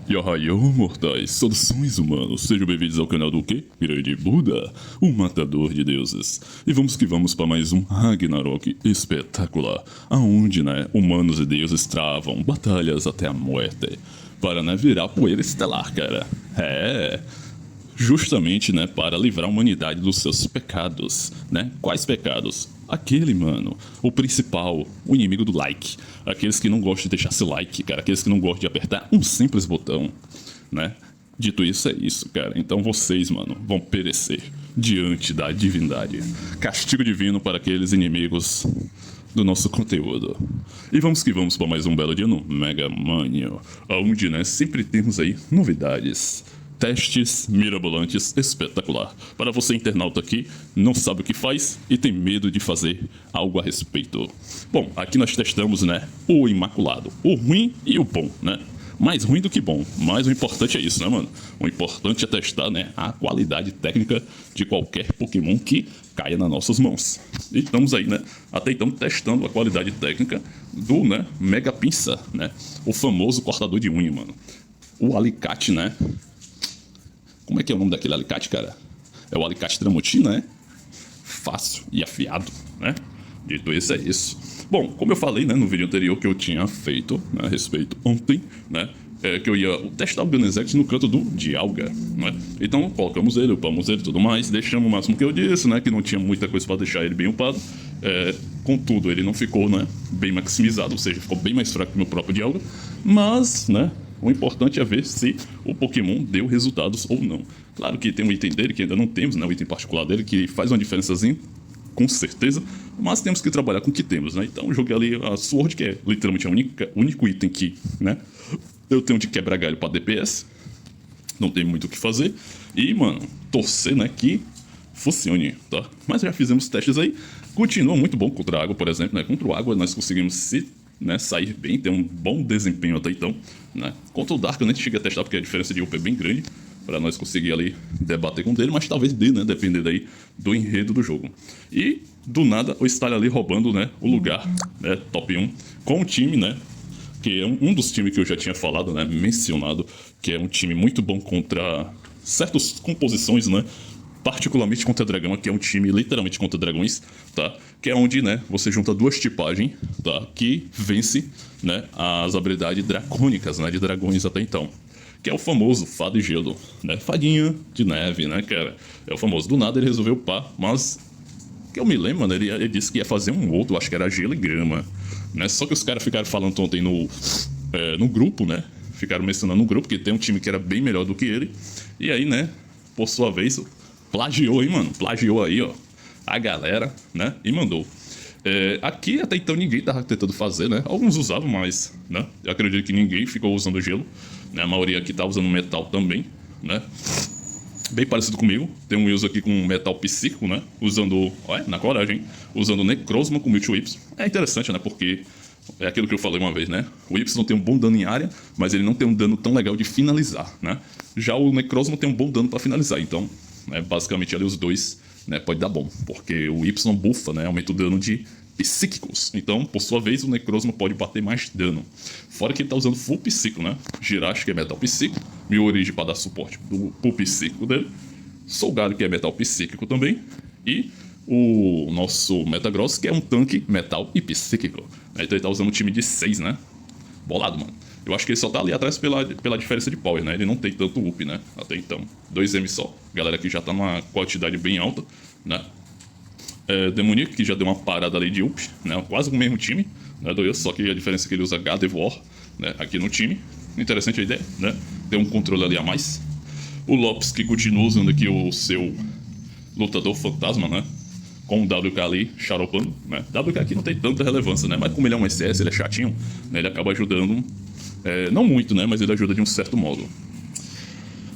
Yohayo, mortais, saudações humanos, sejam bem-vindos ao canal do quê? Grande Buda, o matador de deuses. E vamos que vamos para mais um Ragnarok espetacular, aonde, humanos e deuses travam batalhas até a morte, para, virar poeira estelar, cara. Justamente, para livrar a humanidade dos seus pecados, Quais pecados? Aquele, mano, o principal, o inimigo do like. Aqueles que não gostam de deixar seu like, cara. Aqueles que não gostam de apertar um simples botão, Dito isso, é isso, cara. Então vocês, mano, vão perecer diante da divindade. Castigo divino para aqueles inimigos do nosso conteúdo. E vamos que vamos para mais um belo dia no Mega Mania, onde, sempre temos aí novidades. Testes mirabolantes espetacular. Para você internauta aqui, não sabe o que faz e tem medo de fazer algo a respeito. Bom, aqui nós testamos, o imaculado, o ruim e o bom, Mais ruim do que bom, mas o importante é isso, mano? O importante é testar, a qualidade técnica de qualquer Pokémon que caia nas nossas mãos. E estamos aí, até então testando a qualidade técnica do, Mega Pinça, O famoso cortador de unha, mano. O alicate, Como é que é o nome daquele alicate, cara? É o alicate Tramontina, Fácil e afiado, Dito isso, é isso. Bom, como eu falei, no vídeo anterior que eu tinha feito, a respeito ontem, que eu ia testar o Gunexect no canto do Dialga, Então, colocamos ele, upamos ele e tudo mais, deixamos o máximo que eu disse, que não tinha muita coisa para deixar ele bem upado. Contudo, ele não ficou, bem maximizado, ou seja, ficou bem mais fraco que o meu próprio Dialga, mas, o importante é ver se o Pokémon deu resultados ou não. Claro que tem um item dele que ainda não temos, o item particular dele, que faz uma diferençazinha, com certeza, mas temos que trabalhar com o que temos, Então eu joguei ali a Sword, que é literalmente o único item que, eu tenho de quebra-galho para DPS. Não tem muito o que fazer. E, mano, torcer, que funcione, tá? Mas já fizemos testes aí. Continua muito bom contra a água, por exemplo, Contra o água nós conseguimos sair bem, ter um bom desempenho até então, Contra o Dark eu nem cheguei a testar porque a diferença de UP é bem grande para nós conseguir ali debater com ele, mas talvez dê, depender daí do enredo do jogo. E do nada o Style ali roubando, o lugar, top 1 com o time, que é um dos times que eu já tinha falado, mencionado, que é um time muito bom contra certas composições, particularmente contra dragão, que é um time literalmente contra dragões, tá? Que é onde, você junta duas tipagens, tá? Que vence, as habilidades dracônicas, de dragões até então. Que é o famoso Fada e Gelo, Fadinha de neve, cara? É o famoso. Do nada ele resolveu pá, mas que eu me lembro, mano, ele disse que ia fazer um outro, acho que era Gelo e Grama, Só que os caras ficaram falando ontem no grupo, Ficaram mencionando no grupo que tem um time que era bem melhor do que ele. E aí, por sua vez, plagiou, hein, mano? Plagiou aí, ó, a galera, e mandou. Aqui até então ninguém tava tentando fazer, Alguns usavam, mas, eu acredito que ninguém ficou usando gelo, A maioria aqui tá usando metal também, Bem parecido comigo. Tem um Wilson aqui com metal psíquico, Usando, olha, na coragem, hein? Usando Necrozma com Mewtwo Y. É interessante, Porque é aquilo que eu falei uma vez, O Y tem um bom dano em área, mas ele não tem um dano tão legal de finalizar, Já o Necrozma tem um bom dano para finalizar, então, basicamente ali os dois, pode dar bom, porque o Y buffa, aumenta o dano de psíquicos. Então, por sua vez, o Necrozma pode bater mais dano. Fora que ele tá usando full psíquico, Jirachi, que é metal psíquico, Mil Origem para dar suporte pro psíquico dele, Solgaleo, que é metal psíquico também, e o nosso Metagross, que é um tanque metal e psíquico. Então ele tá usando um time de 6, Bolado, mano. Eu acho que ele só tá ali atrás pela diferença de power, Ele não tem tanto up, Até então. 2M só. Galera que já tá numa quantidade bem alta, Demonic, que já deu uma parada ali de up, Quase o mesmo time, Só que a diferença é que ele usa Gardevoir, aqui no time. Interessante a ideia, Tem um controle ali a mais. O Lopes, que continua usando aqui o seu lutador fantasma, com o WK ali, xaropando, WK aqui não tem tanta relevância, Mas como ele é um SS, ele é chatinho, Ele acaba ajudando, não muito, Mas ele ajuda de um certo modo.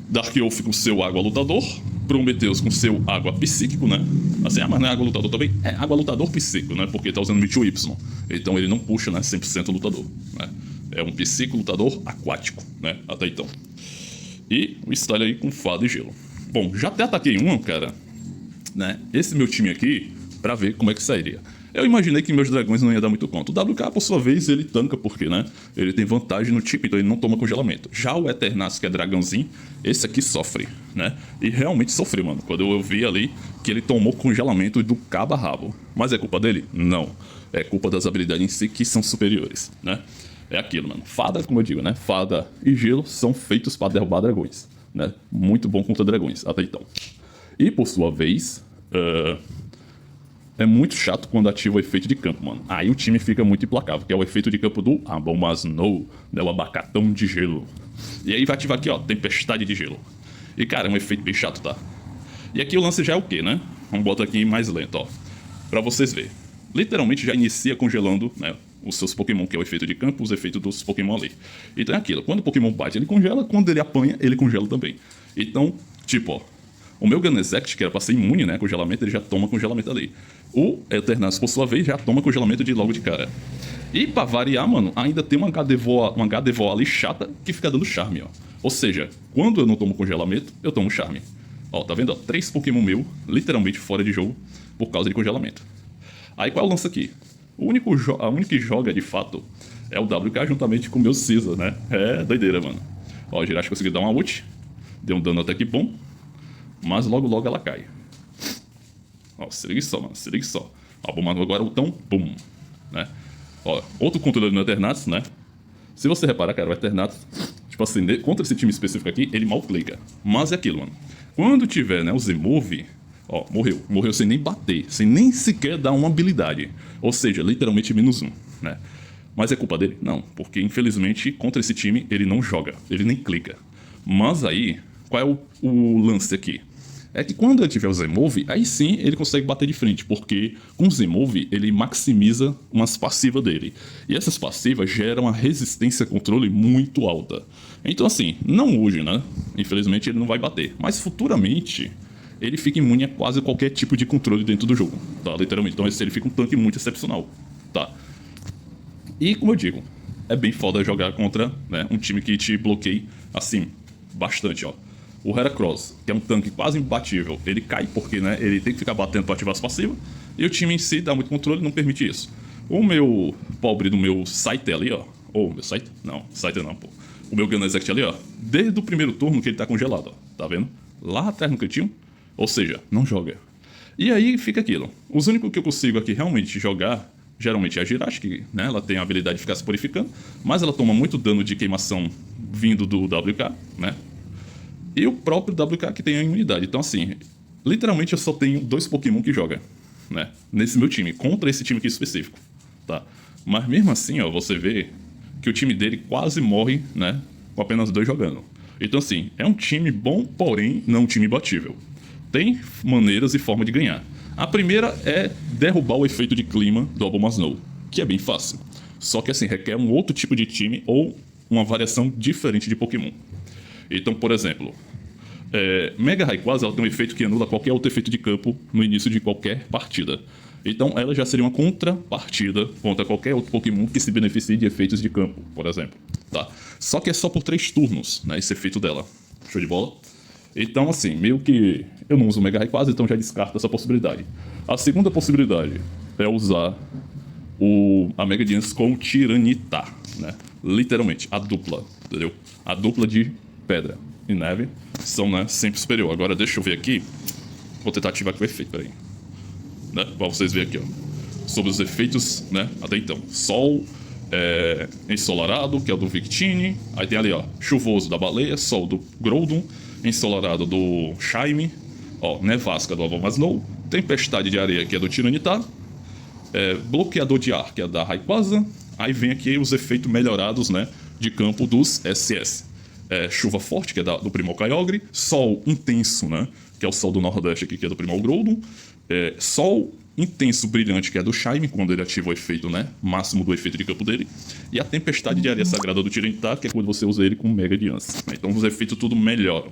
Dark Wolf com seu água lutador, Prometheus com seu água psíquico, Assim, mas não é água lutador também? É água lutador psíquico, Porque tá usando Mewtwo Y. Então ele não puxa, 100% lutador, É um psíquico lutador aquático, Até então. E o Style aí com Fada e Gelo. Bom, já até ataquei uma, cara, Esse meu time aqui, pra ver como é que sairia. Eu imaginei que meus dragões não iam dar muito conta. O WK, por sua vez, ele tanca porque, né? Ele tem vantagem no tipo, então ele não toma congelamento. Já o Eternatus, que é dragãozinho, esse aqui sofre, né? E realmente sofreu, mano. Quando eu vi ali que ele tomou congelamento do cabo a rabo. Mas é culpa dele? Não. É culpa das habilidades em si que são superiores, né? É aquilo, mano. Fada, como eu digo, né? Fada e gelo são feitos para derrubar dragões, né? Muito bom contra dragões, até então. E, por sua vez... é muito chato quando ativa o efeito de campo, mano. Aí o time fica muito implacável, que é o efeito de campo do Abomasnow, né? O abacatão de gelo. E aí vai ativar aqui, ó, tempestade de gelo. E, cara, é um efeito bem chato, tá? E aqui o lance já é o quê, né? Vamos botar aqui mais lento, ó. Pra vocês verem. Literalmente já inicia congelando, né? Os seus Pokémon, que é o efeito de campo, os efeitos dos Pokémon ali. Então é aquilo. Quando o Pokémon bate, ele congela. Quando ele apanha, ele congela também. Então, tipo, ó. O meu Ganezect, que era pra ser imune, né? Congelamento, ele já toma congelamento ali. O Eternatus, por sua vez, já toma congelamento de logo de cara. E pra variar, mano, ainda tem uma Gardevoir ali chata que fica dando charme, ó. Ou seja, quando eu não tomo congelamento, eu tomo charme. Ó, tá vendo? Ó, 3 Pokémon meu, literalmente fora de jogo, por causa de congelamento. Aí qual é o lance aqui? A única que joga de fato é o WK juntamente com o meu Caesar, né? É doideira, mano. Ó, o Jirachi conseguiu dar uma ult, deu um dano até que bom, mas logo logo ela cai. Ó, se liga só, mano, se liga só. Ó, Abomasnow agora o tão, pum, né? Ó, outro controle no Eternatus, né? Se você reparar, cara, o Eternatus, tipo assim, contra esse time específico aqui, ele mal clica. Mas é aquilo, mano. Quando tiver, né, o Z-Move, ó, morreu sem nem bater, sem nem sequer dar uma habilidade. Ou seja, literalmente -1, né? Mas é culpa dele? Não, porque infelizmente contra esse time ele não joga, ele nem clica. Mas aí, qual é o lance aqui? É que quando ele tiver o Z-Move, aí sim ele consegue bater de frente, porque com o Z-Move ele maximiza umas passivas dele. E essas passivas geram uma resistência a controle muito alta. Então assim, não hoje, né? Infelizmente ele não vai bater, mas futuramente ele fica imune a quase qualquer tipo de controle dentro do jogo, tá? Literalmente. Então ele fica um tanque muito excepcional, tá? E como eu digo, é bem foda jogar contra, né, um time que te bloqueia assim, bastante, ó. O Heracross, que é um tanque quase imbatível, ele cai porque, né, ele tem que ficar batendo para ativar as passivas, e o time em si dá muito controle e não permite isso. O meu pobre do meu Scyther ali, ó. Ou meu Scyther? Não, Scyther não, pô. O meu Ganezect ali, ó. Desde o primeiro turno que ele tá congelado, ó. Tá vendo? Lá atrás no cantinho. Ou seja, não joga. E aí fica aquilo. Os únicos que eu consigo aqui realmente jogar, geralmente é a Jirachi, que, né, ela tem a habilidade de ficar se purificando, mas ela toma muito dano de queimação vindo do WK, né? E o próprio WK que tem a imunidade. Então, assim, literalmente eu só tenho 2 Pokémon que jogam, né? Nesse meu time, contra esse time aqui específico, tá? Mas mesmo assim, ó, você vê que o time dele quase morre, né? Com apenas 2 jogando. Então, assim, é um time bom, porém não um time imbatível. Tem maneiras e forma de ganhar. A primeira é derrubar o efeito de clima do Abomasnow, que é bem fácil. Só que, assim, requer um outro tipo de time ou uma variação diferente de Pokémon. Então, por exemplo, Mega Rayquaza ela tem um efeito que anula qualquer outro efeito de campo no início de qualquer partida. Então ela já seria uma contrapartida contra qualquer outro Pokémon que se beneficie de efeitos de campo, por exemplo. Tá? Só que é só por 3 turnos, né, esse efeito dela. Show de bola? Então, assim, meio que eu não uso o Mega Rayquaza, então já descarto essa possibilidade. A segunda possibilidade é usar a Mega Diancie com o Tyranitar, né? Literalmente, a dupla, entendeu? A dupla de pedra e neve são, né, sempre superior. Agora deixa eu ver aqui. Vou tentar ativar aqui o efeito, peraí. Né? Pra vocês verem aqui, ó. Sobre os efeitos, né? Até então. Sol ensolarado, que é o do Victini. Aí tem ali, ó, chuvoso da baleia, sol do Groudon, ensolarado do Shime, ó, nevasca do Abomasnow, tempestade de areia, que é do Tyranitar, bloqueador de ar, que é da Rayquaza. Aí vem aqui os efeitos melhorados, né, de campo dos SS. Chuva forte, que é do Primal Kyogre, sol intenso, né, que é o sol do Nordeste aqui, que é do Primal Groudon, sol intenso brilhante, que é do Shime, quando ele ativa o efeito, né, máximo do efeito de campo dele, e a tempestade de areia sagrada do Tyranitar, que é quando você usa ele com Mega Diancie. Então os efeitos tudo melhoram.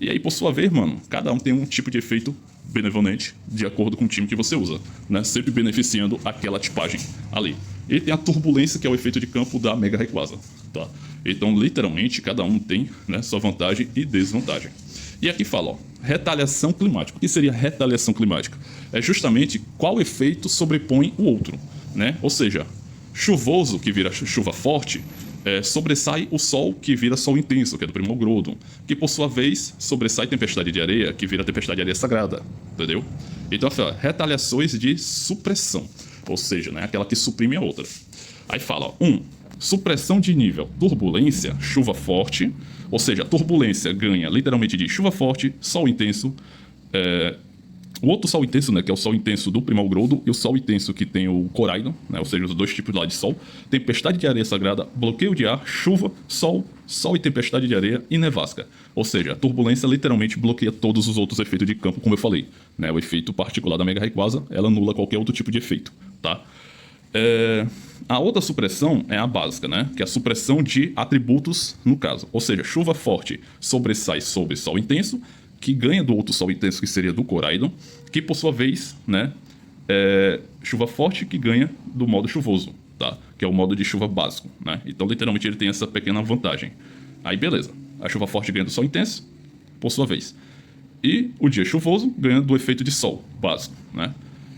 E aí, por sua vez, mano, cada um tem um tipo de efeito benevolente de acordo com o time que você usa, né, sempre beneficiando aquela tipagem ali. E tem a turbulência, que é o efeito de campo da Mega Rayquaza, tá? Então, literalmente, cada um tem, né, sua vantagem e desvantagem. E aqui fala, ó, retaliação climática. O que seria retaliação climática? é justamente qual efeito sobrepõe o outro, né? Ou seja, chuvoso, que vira chuva forte, sobressai o sol, que vira sol intenso, que é do Primal Groudon, que por sua vez sobressai tempestade de areia, que vira tempestade de areia sagrada, entendeu? Então, retaliações de supressão, ou seja, né, aquela que suprime a outra. Aí fala, supressão de nível, turbulência, chuva forte, ou seja, a turbulência ganha literalmente de chuva forte, sol intenso, o outro sol intenso, né, que é o sol intenso do Primal Groudon, e o sol intenso que tem o Koraidon, né, ou seja, os dois tipos lá de sol, tempestade de areia sagrada, bloqueio de ar, chuva, sol e tempestade de areia e nevasca. Ou seja, a turbulência literalmente bloqueia todos os outros efeitos de campo, como eu falei, né, o efeito particular da Mega Rayquaza, ela anula qualquer outro tipo de efeito, tá? A outra supressão é a básica, né? Que é a supressão de atributos, no caso. Ou seja, chuva forte sobressai sobre sol intenso, que ganha do outro sol intenso, que seria do Koraidon, que por sua vez, né? Chuva forte que ganha do modo chuvoso, tá? Que é o modo de chuva básico, né? Então, literalmente, ele tem essa pequena vantagem. Aí, beleza. A chuva forte ganha do sol intenso, por sua vez. E o dia chuvoso ganha do efeito de sol básico, né?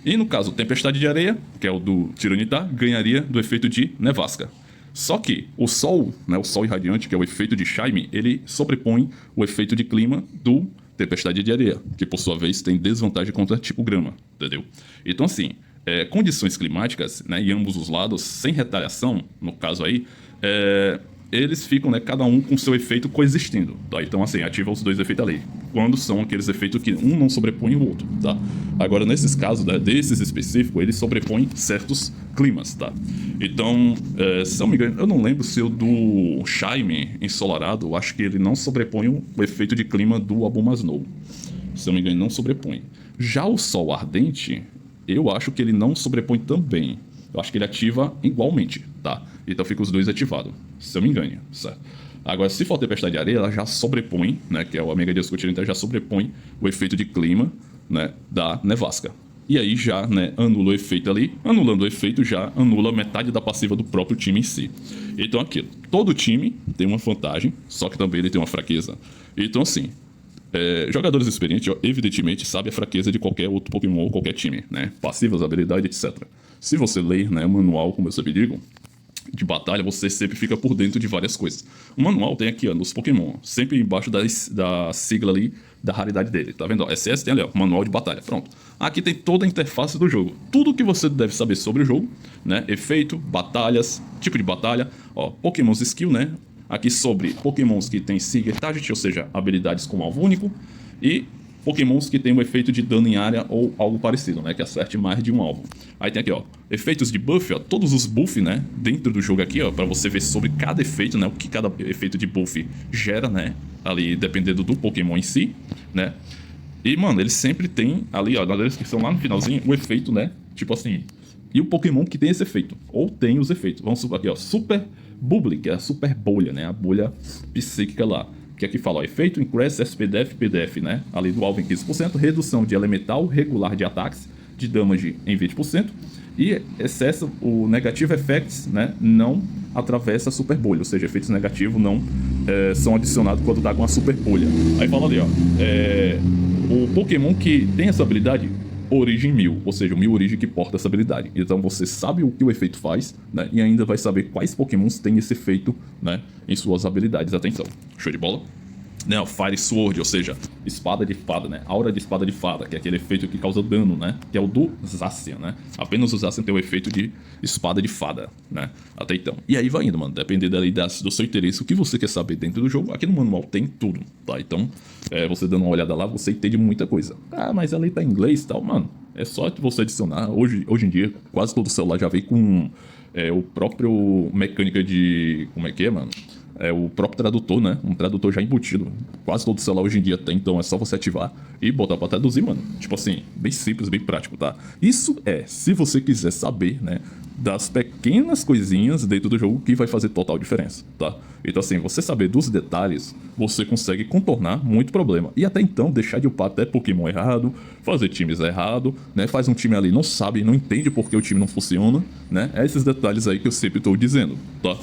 E no caso, tempestade de areia, que é o do Tiranitar, ganharia do efeito de nevasca. Só que o sol, né, o sol irradiante, que é o efeito de Shaymin, ele sobrepõe o efeito de clima do tempestade de areia, que por sua vez tem desvantagem contra tipo grama, entendeu? Então assim, condições climáticas, né, em ambos os lados, sem retaliação, no caso aí, eles ficam, né, cada um com seu efeito coexistindo, tá? Então, assim, ativa os dois efeitos ali. Quando são aqueles efeitos que um não sobrepõe o outro, tá? Agora, nesses casos, né, desses específicos, eles sobrepõem certos climas, tá? Então, se eu me engano, eu não lembro se o do Shaymin ensolarado, acho que ele não sobrepõe o efeito de clima do Abomasnow. Se eu me engano, ele não sobrepõe. Já o Sol Ardente, eu acho que ele não sobrepõe também. Eu acho que ele ativa igualmente, tá? Então fica os dois ativados, se eu me engano, certo? Agora, se for tempestade de areia, ela já sobrepõe, né? Que é o Mega Discutir, então já sobrepõe o efeito de clima, né? Da nevasca. E aí já, né, anula o efeito ali. Anulando o efeito, já anula metade da passiva do próprio time em si. Então aquilo, todo time tem uma vantagem, só que também ele tem uma fraqueza. Então assim, jogadores experientes, evidentemente, sabem a fraqueza de qualquer outro Pokémon ou qualquer time, né? Passivas, habilidades, etc. Se você ler, né, o manual, como eu sempre digo, de batalha, você sempre fica por dentro de várias coisas. O manual tem aqui, ó, nos Pokémon, sempre embaixo da sigla ali, da raridade dele, tá vendo? Ó, SS tem ali, ó, manual de batalha, pronto. Aqui tem toda a interface do jogo, tudo que você deve saber sobre o jogo, né? Efeito, batalhas, tipo de batalha, ó, Pokémon's Skill, né? Aqui sobre Pokémons que tem Seeker Target, ou seja, habilidades com alvo único, e Pokémons que tem o efeito de dano em área ou algo parecido, né? Que acerte mais de um alvo. Aí tem aqui, ó, efeitos de buff, ó, todos os buffs, né? Dentro do jogo aqui, ó, pra você ver sobre cada efeito, né? O que cada efeito de buff gera, né? Ali, dependendo do Pokémon em si, né? E, mano, eles sempre tem ali, ó, na descrição lá no finalzinho, o efeito, né? Tipo assim, e o Pokémon que tem esse efeito, ou tem os efeitos. Vamos supor aqui, ó, Super Bubble, que é a super bolha, né? A bolha psíquica lá. Que aqui fala, ó, efeito Increase SPDF PDF, né? Ali do alvo em 15%, redução de elemental regular de ataques, de damage em 20%, e excesso, o Negative Effects, né? Não atravessa a super bolha, ou seja, efeitos negativos não são adicionados quando tá com a super bolha. Aí fala ali, ó, o Pokémon que tem essa habilidade, origem 1000, ou seja, 1000 origem que porta essa habilidade. Então você sabe o que o efeito faz, né? E ainda vai saber quais Pokémons têm esse efeito, né? Em suas habilidades. Atenção. Show de bola? Né, o Fire Sword, ou seja, espada de fada, né? Aura de espada de fada, que é aquele efeito que causa dano, né? Que é o do Zacian, né? Apenas o Zacian tem o efeito de espada de fada, né? Até então. E aí vai indo, mano. Dependendo ali do seu interesse, o que você quer saber dentro do jogo. Aqui no manual tem tudo, tá? Então, você dando uma olhada lá, você entende muita coisa. Ah, mas ali tá em inglês e tal, mano. É só você adicionar. Hoje em dia, quase todo celular já vem com o próprio mecânica de... Como é que é, mano? O próprio tradutor, né? Um tradutor já embutido. Quase todo celular hoje em dia tem, então é só você ativar e botar pra traduzir, mano. Tipo assim, bem simples, bem prático, tá? Isso se você quiser saber, né? Das pequenas coisinhas dentro do jogo que vai fazer total diferença, tá? Então assim, você saber dos detalhes, você consegue contornar muito problema. E até então, deixar de upar até Pokémon errado, fazer times errado, né? Faz um time ali, não sabe, não entende por que o time não funciona, né? É esses detalhes aí que eu sempre tô dizendo, tá?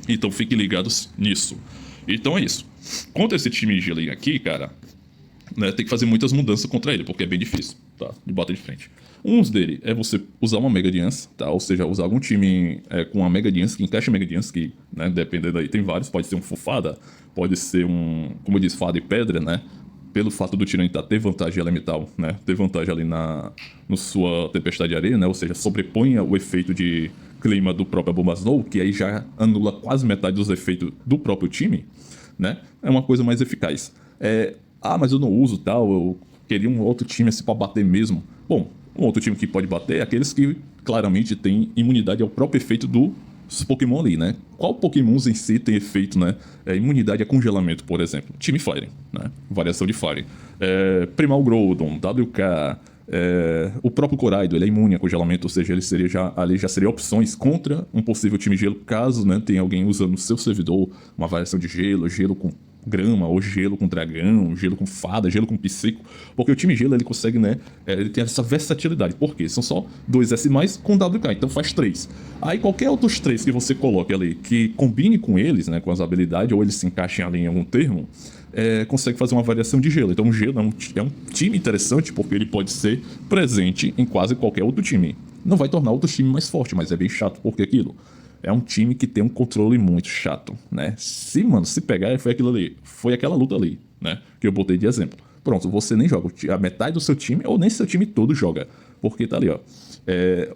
Então fiquem ligados nisso. Então é isso. Contra esse time Geling aqui, cara, né, tem que fazer muitas mudanças contra ele, porque é bem difícil. tá? De bater de frente. Uns dele é você usar uma Mega Dance, tá? Ou seja, usar algum time com uma Mega Dance, que encaixa Mega Dance, que, né, dependendo aí, tem vários, pode ser um Fufada, pode ser um, como eu disse, Fada e Pedra, né? Pelo fato do Tiranitar ter vantagem elemental, né? Ter vantagem ali no sua Tempestade de Areia, né? Ou seja, sobreponha o efeito de clima do próprio Abomasnow, que aí já anula quase metade dos efeitos do próprio time, né? É uma coisa mais eficaz. Mas eu não uso tal, eu queria um outro time assim pra bater mesmo. Bom, um outro time que pode bater é aqueles que claramente têm imunidade ao próprio efeito dos Pokémon ali, né? Qual Pokémons em si tem efeito, né? Imunidade a congelamento, por exemplo. Time Fire, né? Variação de Fire. Primal Groudon, WK, o próprio Coraido, ele é imune a congelamento, ou seja, ele já seria opções contra um possível time gelo, caso, né, tenha alguém usando no seu servidor uma variação de gelo, gelo com grama, ou gelo com dragão, gelo com fada, gelo com psico, porque o time gelo ele consegue, né, ele tem essa versatilidade, por quê? São só 2 S+, com WK, então faz 3. Aí qualquer outros 3 que você coloque ali, que combine com eles, né, com as habilidades, ou eles se encaixem ali em algum termo, consegue fazer uma variação de gelo. Então o gelo é um time interessante, porque ele pode ser presente em quase qualquer outro time. Não vai tornar outro time mais forte, mas é bem chato, porque aquilo é um time que tem um controle muito chato, né? Se pegar, foi aquilo ali. Foi aquela luta ali, né? Que eu botei de exemplo. Pronto, você nem joga. A metade do seu time, ou nem seu time todo joga. Porque tá ali, ó.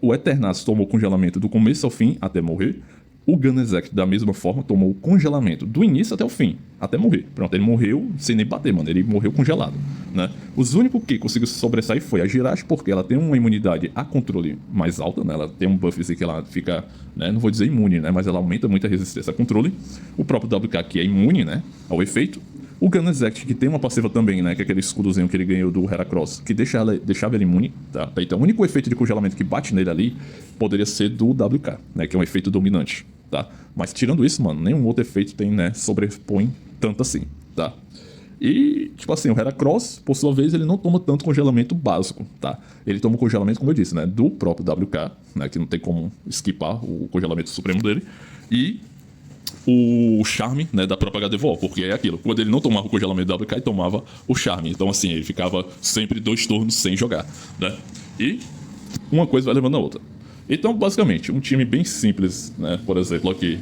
O Eternatus tomou congelamento do começo ao fim, até morrer. O Gunezect, da mesma forma, tomou congelamento do início até o fim, até morrer. Pronto, ele morreu sem nem bater, mano. Ele morreu congelado, né? Os únicos que conseguiu se sobressair foi a Jirachi, porque ela tem uma imunidade a controle mais alta, né? Ela tem um buff assim que ela fica, né? Não vou dizer imune, né? Mas ela aumenta muito a resistência a controle. O próprio WK, que é imune, né? Ao efeito. O Gunezect, que tem uma passiva também, né? Que é aquele escudozinho que ele ganhou do Heracross, que deixava ele imune, tá? Então, o único efeito de congelamento que bate nele ali poderia ser do WK, né? Que é um efeito dominante, tá? Mas tirando isso, mano, nenhum outro efeito tem, né? Sobrepõe tanto assim, tá? E, tipo assim, o Heracross, por sua vez, ele não toma tanto congelamento básico, tá? Ele toma o congelamento, como eu disse, né? Do próprio WK, né? Que não tem como esquipar o congelamento supremo dele. E o charme, né, da própria HDVO, porque é aquilo, quando ele não tomava o congelamento do WK, ele tomava o charme, então assim, ele ficava sempre 2 turnos sem jogar, né, e uma coisa vai levando a outra. Então, basicamente, um time bem simples, né, por exemplo, aqui,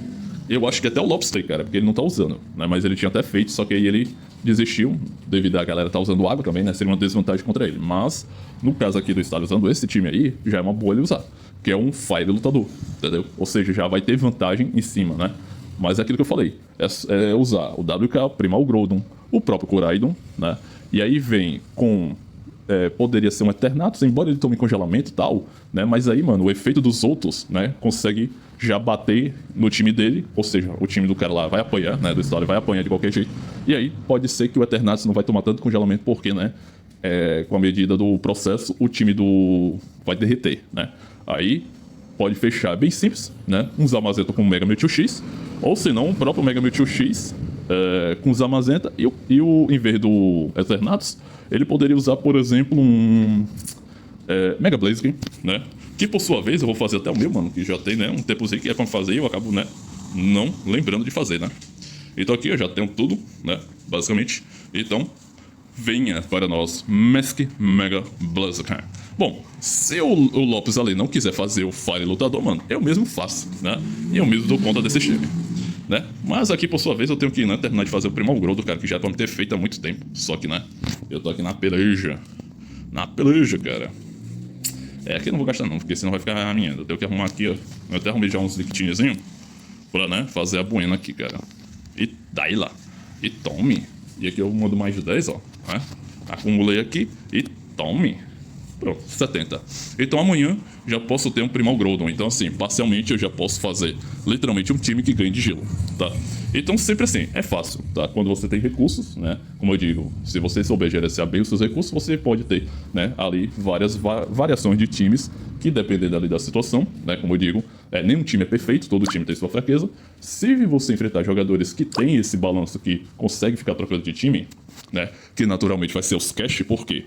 eu acho que até o Lobster, cara, porque ele não tá usando, né, mas ele tinha até feito, só que aí ele desistiu, devido a galera tá usando água também, né, seria uma desvantagem contra ele, mas, no caso aqui do estar usando esse time aí, já é uma boa ele usar, que é um Fire lutador, entendeu? Ou seja, já vai ter vantagem em cima, né. Mas é aquilo que eu falei, é usar o WK, Primal Groudon, o próprio Koraidon, né? E aí vem com... poderia ser um Eternatus, embora ele tome congelamento e tal, né? Mas aí, mano, o efeito dos outros, né? Consegue já bater no time dele, ou seja, o time do cara lá vai apanhar, né? Do Story vai apanhar de qualquer jeito. E aí pode ser que o Eternatus não vai tomar tanto congelamento, porque, né? Com a medida do processo, o time do... vai derreter, né? Aí... pode fechar bem simples, né? Um Zamazenta com o Mega Mewtwo X, ou se não, o próprio Mega Mewtwo X com o Zamazenta e o, em vez do Eternatus, ele poderia usar, por exemplo, um Mega Blaziken, né? Que por sua vez eu vou fazer até o meu, mano, que já tem, né? Um tempozinho que é pra fazer e eu acabo, né? Não lembrando de fazer, né? Então aqui eu já tenho tudo, né? Basicamente. Então, venha para nós, Mask Mega Blaziken. Bom, se o Lopes ali não quiser fazer o Fire Lutador, mano, eu mesmo faço, né? E eu mesmo dou conta desse time, né? Mas aqui, por sua vez, eu tenho que, né, terminar de fazer o Primal Groudon, cara, que já é pra me ter feito há muito tempo. Só que, né, eu tô aqui na peleja. Na peleja, cara. Aqui eu não vou gastar não, porque senão vai ficar arranhando. Eu tenho que arrumar aqui, ó. Eu até arrumei já uns liquitinhos pra, né, fazer a buena aqui, cara. E daí lá. E tome. E aqui eu mando mais de 10, ó. Né? Acumulei aqui e tome. Pronto, 70. Então amanhã já posso ter um Primal Groudon. Então assim, parcialmente eu já posso fazer literalmente um time que ganhe de gelo, tá? Então sempre assim, é fácil, tá? Quando você tem recursos, né? Como eu digo, se você souber gerenciar bem os seus recursos, você pode ter, né, ali várias variações de times que dependendo ali da situação, né? Como eu digo, nenhum time é perfeito, todo time tem sua fraqueza. Se você enfrentar jogadores que têm esse balanço, que consegue ficar trocando de time, né? Que naturalmente vai ser os cash, porque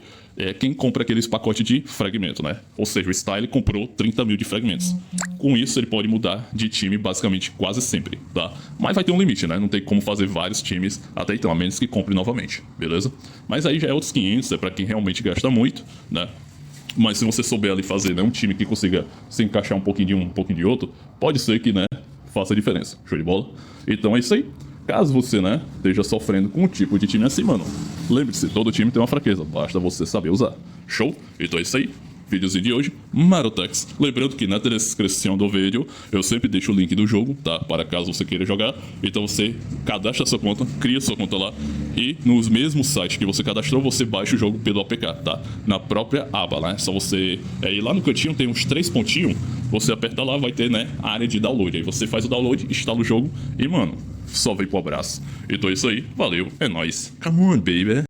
quem compra aqueles pacotes de fragmento, né? Ou seja, o Style comprou 30 mil de fragmentos. Com isso, ele pode mudar de time basicamente quase sempre, tá? Mas vai ter um limite, né? Não tem como fazer vários times até então, a menos que compre novamente, beleza? Mas aí já é outros 500, é pra quem realmente gasta muito, né? Mas se você souber ali fazer, né, um time que consiga se encaixar um pouquinho de um pouquinho de outro, pode ser que, né, faça diferença. Show de bola? Então é isso aí. Caso você, né, esteja sofrendo com um tipo de time assim, mano, lembre-se, todo time tem uma fraqueza, basta você saber usar. Show? Então é isso aí. Vídeozinho de hoje, Marotex. Lembrando que na descrição do vídeo eu sempre deixo o link do jogo, tá? Para caso você queira jogar. Então você cadastra sua conta, cria sua conta lá e nos mesmos sites que você cadastrou, você baixa o jogo pelo APK, tá? Na própria aba, né? Só você ir lá no cantinho, tem uns 3 pontinhos, você aperta lá, vai ter, né, a área de download. Aí você faz o download, instala o jogo e, mano, só vem pro abraço. Então é isso aí, valeu, é nóis. Come on, baby.